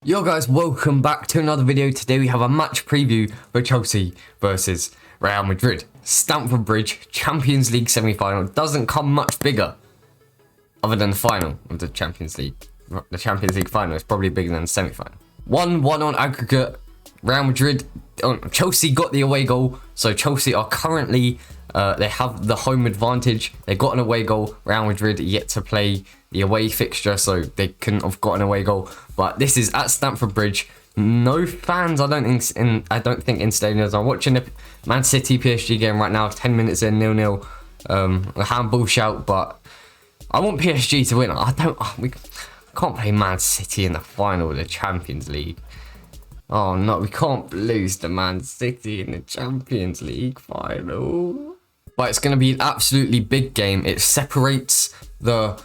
Yo guys, welcome back to another video. Today we have a match preview for Chelsea versus Real Madrid. Stamford Bridge, Champions League semi-final. Doesn't come much bigger other than the final of the Champions League. The Champions League final is probably bigger than the semi-final. 1-1 on aggregate. Real Madrid, Chelsea got the away goal. So Chelsea are currently, they have the home advantage. They got an away goal. Real Madrid yet to play the away fixture, so they couldn't have got an away goal. But this is at Stamford Bridge. No fans, I don't think in stadiums. I'm watching the Man City PSG game right now. 10 minutes in, 0-0. A handball shout, but I want PSG to win. We can't play Man City in the final of the Champions League. Oh no, we can't lose to Man City in the Champions League final. But it's going to be an absolutely big game. It separates the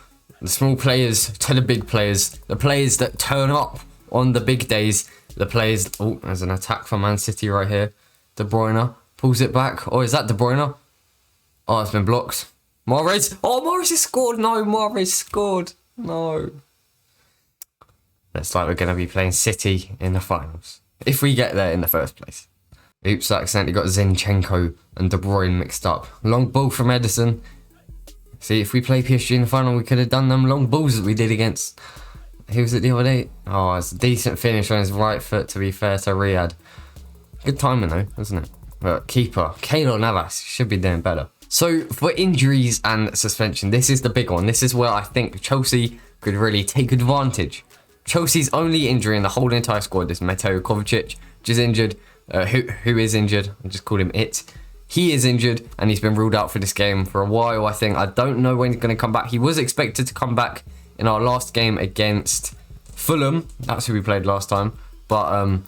small players to the big players. The players that turn up on the big days. The players... Oh, there's an attack from Man City right here. De Bruyne pulls it back. Oh, is that De Bruyne? Oh, it's been blocked. Mahrez. Oh, Mahrez has scored. No, Mahrez scored. No. Looks like we're going to be playing City in the finals. If we get there in the first place. Oops, I accidentally got Zinchenko and De Bruyne mixed up. Long ball from Edison. See, if we play PSG in the final, we could have done them long balls that we did against... Who was it the other day? Oh, it's a decent finish on his right foot, to be fair to Riyadh. Good timing though, isn't it? But keeper, Keylor Navas, should be doing better. So, for injuries and suspension, this is the big one. This is where I think Chelsea could really take advantage. Chelsea's only injury in the whole entire squad is Matteo Kovacic, which is injured. Who is injured? I just called him it. He is injured and he's been ruled out for this game for a while, I think. I don't know when he's going to come back. He was expected to come back in our last game against Fulham. That's who we played last time. But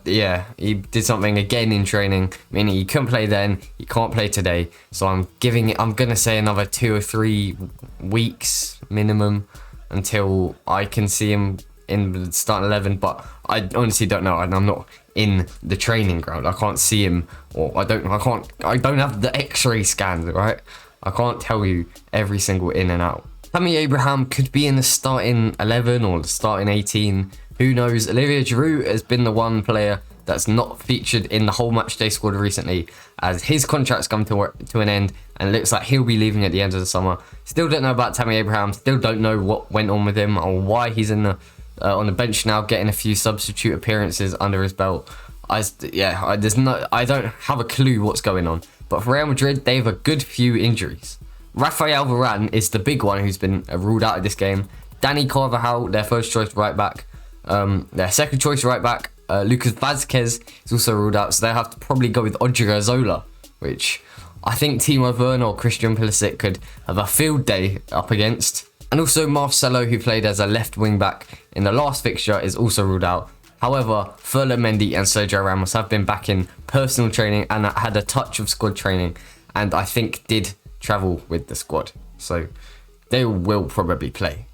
yeah, he did something again in training, meaning he couldn't play then, he can't play today. So I'm going to say another 2 or 3 weeks minimum until I can see him in the starting 11, but I honestly don't know, and I'm not in the training ground. I can't see him, or I don't have the X-ray scans, right? I can't tell you every single in and out. Tammy Abraham could be in the starting 11 or the starting 18. Who knows? Olivier Giroud has been the one player that's not featured in the whole matchday squad recently, as his contract's come to an end, and it looks like he'll be leaving at the end of the summer. Still don't know about Tammy Abraham. Still don't know what went on with him or why he's in the on the bench now, getting a few substitute appearances under his belt. I don't have a clue what's going on. But for Real Madrid, they have a good few injuries. Rafael Varane is the big one who's been ruled out of this game. Dani Carvajal, their first choice right back. Their second choice right back, Lucas Vazquez, is also ruled out. So they'll have to probably go with Odoi, which I think Timo, Werner or Christian Pulisic could have a field day up against. And also Marcelo, who played as a left wing back in the last fixture, is also ruled out. However, Mendy and Sergio Ramos have been back in personal training and had a touch of squad training, and I think did travel with the squad. So they will probably play.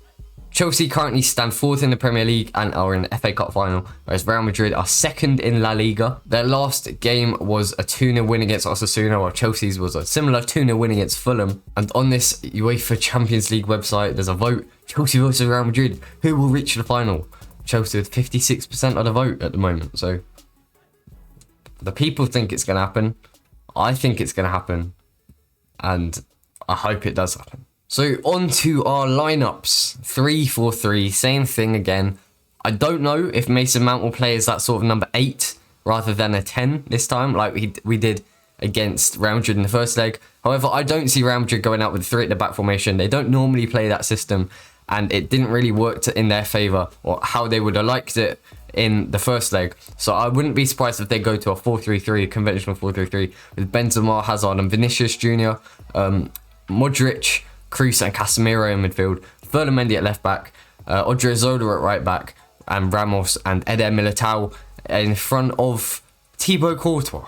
Chelsea currently stand 4th in the Premier League and are in the FA Cup final, whereas Real Madrid are 2nd in La Liga. Their last game was a 2-0 win against Osasuna, while Chelsea's was a similar 2-0 win against Fulham. And on this UEFA Champions League website, there's a vote: Chelsea versus Real Madrid. Who will reach the final? Chelsea with 56% of the vote at the moment. So the people think it's going to happen. I think it's going to happen. And I hope it does happen. So on to our lineups. 3-4-3, same thing again. I don't know if Mason Mount will play as that sort of number 8 rather than a 10 this time, like we did against Real Madrid in the first leg. However, I don't see Real Madrid going out with 3 at the back formation. They don't normally play that system, and it didn't really work in their favour, or how they would have liked it in the first leg. So I wouldn't be surprised if they go to a 4-3-3, a conventional 4-3-3, with Benzema, Hazard and Vinicius Jr., Modric, Kroos and Casemiro in midfield, Mendy at left back, Odoi at right back, and Ramos and Eder Militao in front of Thibaut Courtois.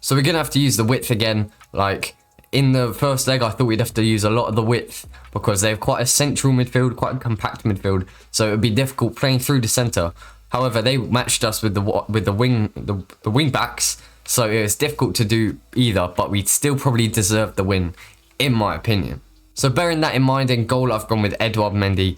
So we're going to have to use the width again. Like in the first leg, I thought we'd have to use a lot of the width because they have quite a central midfield, quite a compact midfield. So it would be difficult playing through the centre. However, they matched us with the wing backs, so it was difficult to do either. But we'd still probably deserve the win, in my opinion. So bearing that in mind, in goal I've gone with Edouard Mendy.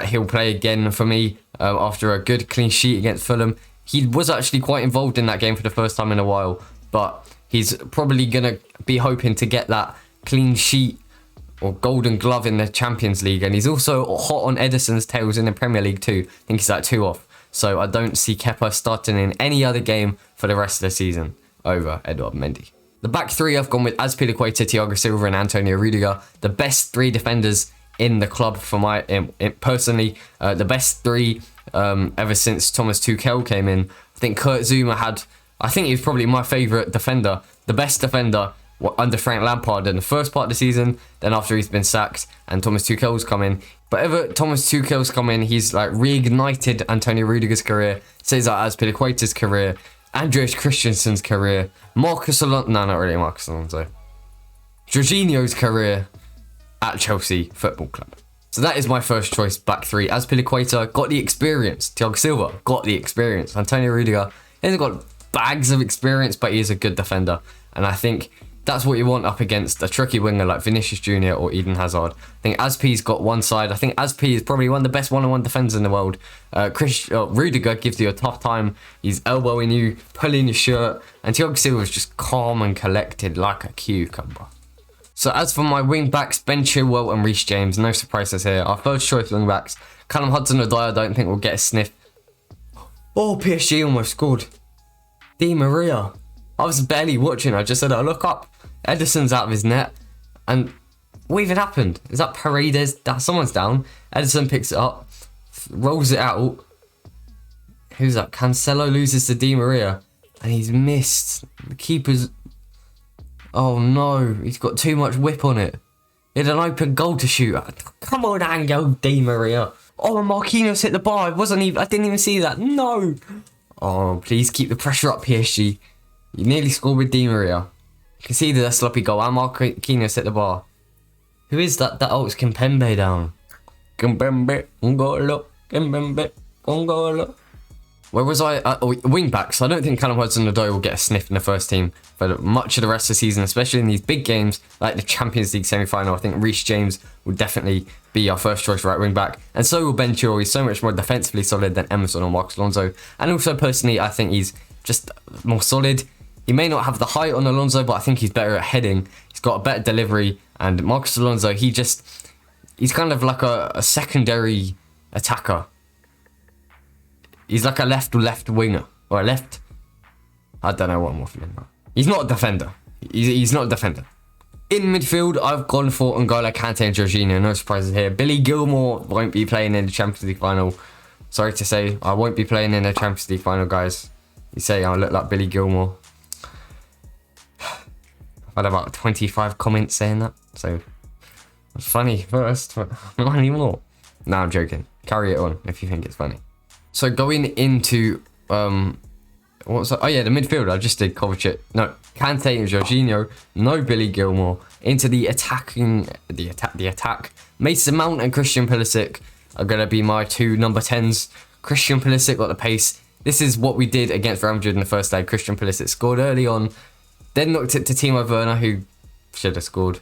He'll play again for me. after a good clean sheet against Fulham. He was actually quite involved in that game for the first time in a while, but he's probably going to be hoping to get that clean sheet or golden glove in the Champions League. And he's also hot on Ederson's tails in the Premier League too. I think he's like 2 off. So I don't see Kepa starting in any other game for the rest of the season over Edouard Mendy. The back three, I've gone with Azpilicueta, Thiago Silva and Antonio Rudiger. The best 3 defenders in the club for my personally. The best 3 ever since Thomas Tuchel came in. I think Kurt Zouma I think he was probably my favourite defender. The best defender under Frank Lampard in the first part of the season. Then after he's been sacked and Thomas Tuchel's come in. But ever Thomas Tuchel's come in, he's like reignited Antonio Rudiger's career. Cesar Azpilicueta's career. Andreas Christensen's career. Marcus Alonso. No, not really Marcus Alonso. Jorginho's career at Chelsea Football Club. So that is my first choice back 3. Azpilicueta got the experience. Thiago Silva got the experience. Antonio Rudiger, he hasn't got bags of experience, but he is a good defender. And I think that's what you want up against a tricky winger like Vinicius Jr. or Eden Hazard. I think Azpi's got one side. I think Azpi is probably one of the best one-on-one defenders in the world. Rudiger gives you a tough time. He's elbowing you, pulling your shirt. And Thiago Silva is just calm and collected like a cucumber. So as for my wing-backs, Ben Chilwell and Reece James, no surprises here. Our first choice wing-backs, Callum Hudson Odoi, I don't think will get a sniff. Oh, PSG almost scored. Di Maria. I was barely watching. I just said, oh, look up. Ederson's out of his net. And what even happened? Is that Paredes? Someone's down. Ederson picks it up. Rolls it out. Who's that? Cancelo loses to Di Maria. And he's missed. The keeper's... Oh no. He's got too much whip on it. He had an open goal to shoot at. Come on, Angel Di Maria. Oh, Marquinhos hit the bar. I didn't even see that. No. Oh, please keep the pressure up, PSG. You nearly scored with Di Maria. You can see the sloppy goal. And Marquinhos hit the bar. Who is that? It's Kimpembe down. Kimpembe, Ngolo, Kimpembe, Ngolo. Where was I? Wing backs. I don't think Callum Hudson-Odoi will get a sniff in the first team for much of the rest of the season, especially in these big games like the Champions League semi-final. I think Reece James will definitely be our first choice right wing back, and so will Ben Chilwell. He's so much more defensively solid than Emerson or Marcus Alonso, and also personally, I think he's just more solid. He may not have the height on Alonso, but I think he's better at heading. He's got a better delivery, and Marcus Alonso, he's kind of like a secondary attacker. He's like a left winger. Or a left... I don't know what I'm waffling about. He's not a defender. He's not a defender. In midfield, I've gone for N'Golo Kante and Jorginho. No surprises here. Billy Gilmour won't be playing in the Champions League final. Sorry to say, I won't be playing in the Champions League final, guys. You say I look like Billy Gilmour. I've had about 25 comments saying that. So, it's funny first, but not anymore. No, I'm joking. Carry it on if you think it's funny. So going into what was that? Oh yeah, the midfield. I just did Kovacic. No, Kante and Jorginho. No Billy Gilmour. Into the attack. Mason Mount and Christian Pulisic are gonna be my 2 number 10s. Christian Pulisic got the pace. This is what we did against Real Madrid in the first leg. Christian Pulisic scored early on, then knocked it to Timo Werner, who should have scored.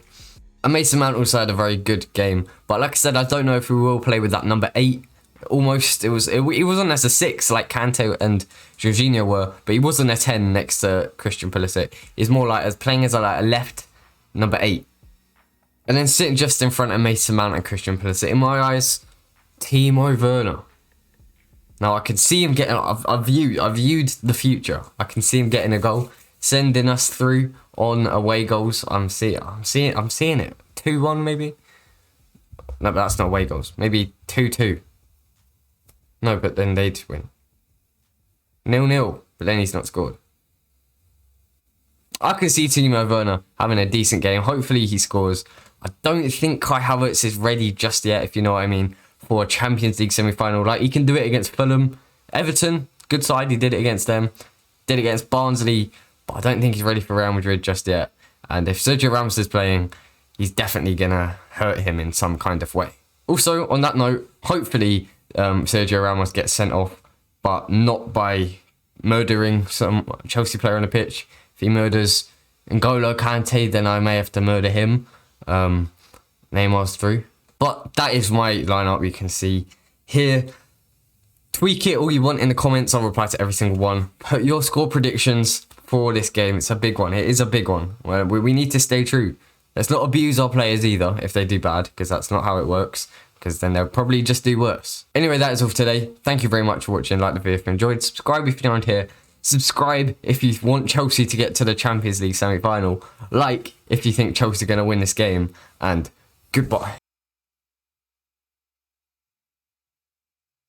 And Mason Mount also had a very good game. But like I said, I don't know if we will play with that number 8. Almost, he wasn't as a 6 like Kante and Jorginho were, but he wasn't a 10 next to Christian Pulisic. He's more like playing as a left number 8, and then sitting just in front of Mason Mount and Christian Pulisic. In my eyes, Timo Werner. Now I can see him getting. I've viewed the future. I can see him getting a goal, sending us through on away goals. I'm seeing it. 2-1 maybe. No, but that's not away goals. Maybe 2-2. No, but then they'd win. 0-0, but then he's not scored. I can see Timo Werner having a decent game. Hopefully he scores. I don't think Kai Havertz is ready just yet, if you know what I mean, for a Champions League semi-final. Like, he can do it against Fulham. Everton, good side, he did it against them. Did it against Barnsley, but I don't think he's ready for Real Madrid just yet. And if Sergio Ramos is playing, he's definitely going to hurt him in some kind of way. Also, on that note, hopefully Sergio Ramos gets sent off, but not by murdering some Chelsea player on the pitch. If he murders N'Golo Kante, then I may have to murder him. Neymar's through. But that is my lineup you can see here. Tweak it all you want in the comments. I'll reply to every single one. Put your score predictions for this game. It's a big one. It is a big one. We need to stay true. Let's not abuse our players either if they do bad, because that's not how it works. Because then they'll probably just do worse. Anyway, that is all for today. Thank you very much for watching. Like the video if you enjoyed. Subscribe if you're around here. Subscribe if you want Chelsea to get to the Champions League semi-final. Like if you think Chelsea are going to win this game. And goodbye.